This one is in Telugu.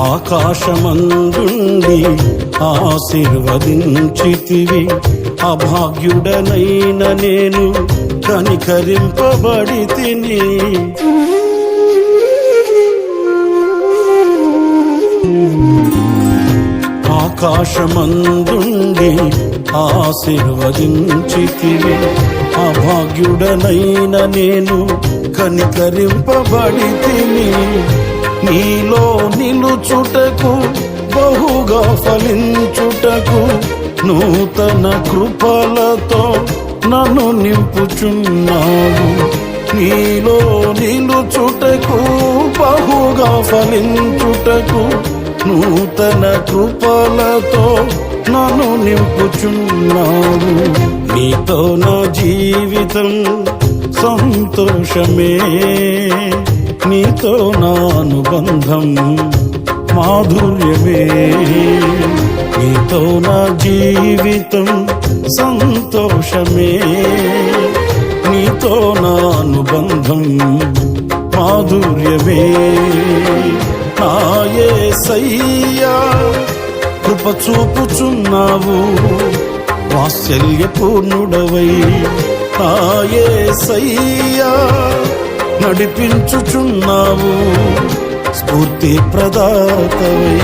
ఆకాశమందుండి ఆశీర్వదించితివి, అభాగ్యుడనైన నేను కనికరింపబడి తిని. ఆకాశమందుండి ఆశీర్వదించితివి, అభాగ్యుడనైన నేను కనికరింపబడి తిని. నీలో నిలుచుటకు బహుగా ఫలించుటకు నూతన కృపలతో నన్ను నింపుచున్నావు. నీలో నిలుచుటకు బహుగా ఫలించుటకు నూతన కృపలతో నన్ను నింపుచున్నావు. నీతో నా జీవితం సంతోషమే, నీతో నా అనుబంధం మాధుర్యమే. నీతో నా జీవితం సంతోషమే, నీతో నా అనుబంధం మాధుర్యమే. నా యేసయ్యా కృప చూపుచున్నావు, వాత్సల్యపూర్ణుడవై. నా యేసయ్యా నడిపించుచున్నావు, స్ఫూర్తి ప్రదాతవై.